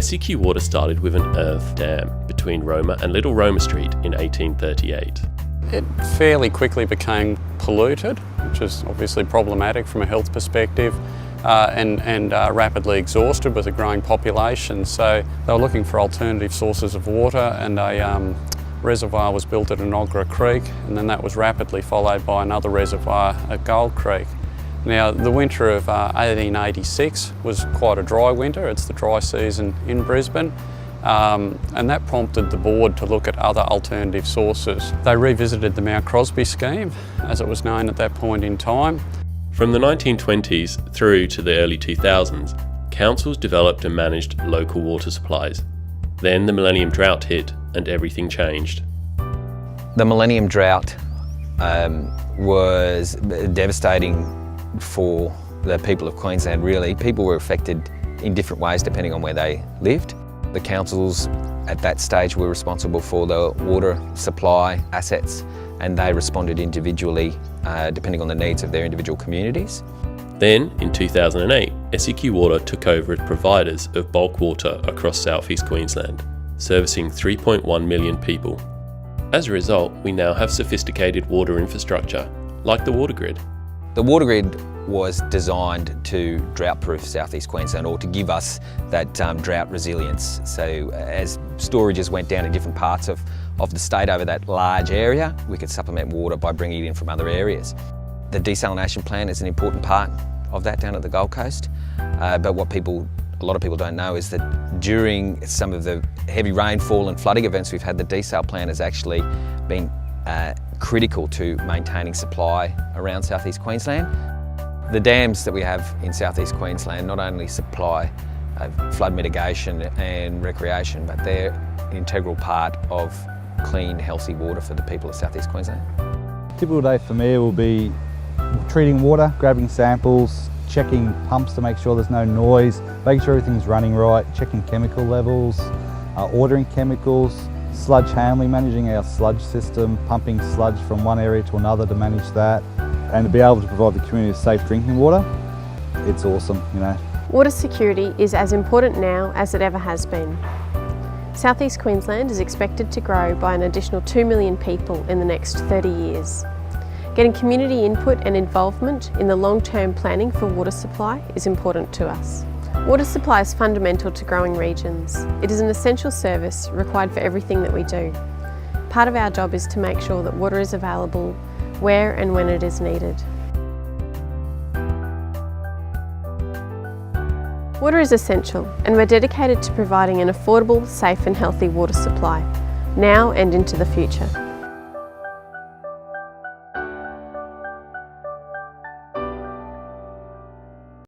Seqwater started with an earth dam between Roma and Little Roma Street in 1838. It fairly quickly became polluted, which is obviously problematic from a health perspective, and rapidly exhausted with a growing population. So they were looking for alternative sources of water, and a reservoir was built at Enoggera Creek, and then that was rapidly followed by another reservoir at Gold Creek. Now, the winter of 1886 was quite a dry winter. It's the dry season in Brisbane. And that prompted the board to look at other alternative sources. They revisited the Mount Crosby scheme, as it was known at that point in time. From the 1920s through to the early 2000s, councils developed and managed local water supplies. Then the millennium drought hit and everything changed. The millennium drought was devastating for the people of Queensland, really. People were affected in different ways depending on where they lived. The councils at that stage were responsible for the water supply assets, and they responded individually depending on the needs of their individual communities. Then, in 2008, Seqwater took over as providers of bulk water across South East Queensland, servicing 3.1 million people. As a result, we now have sophisticated water infrastructure, like the water grid. The water grid was designed to drought-proof South East Queensland, or to give us that drought resilience. So as storages went down in different parts of the state over that large area, we could supplement water by bringing it in from other areas. The desalination plant is an important part of that down at the Gold Coast, but what a lot of people don't know is that during some of the heavy rainfall and flooding events we've had, the desal plant has actually been critical to maintaining supply around South East Queensland. The dams that we have in South East Queensland not only supply flood mitigation and recreation, but they're an integral part of clean, healthy water for the people of South East Queensland. A typical day for me will be treating water, grabbing samples, checking pumps to make sure there's no noise, making sure everything's running right, checking chemical levels, ordering chemicals, sludge handling, managing our sludge system, pumping sludge from one area to another to manage that, and to be able to provide the community with safe drinking water. It's awesome, you know. Water security is as important now as it ever has been. South East Queensland is expected to grow by an additional 2 million people in the next 30 years. Getting community input and involvement in the long-term planning for water supply is important to us. Water supply is fundamental to growing regions. It is an essential service required for everything that we do. Part of our job is to make sure that water is available where and when it is needed. Water is essential, and we're dedicated to providing an affordable, safe and healthy water supply, now and into the future.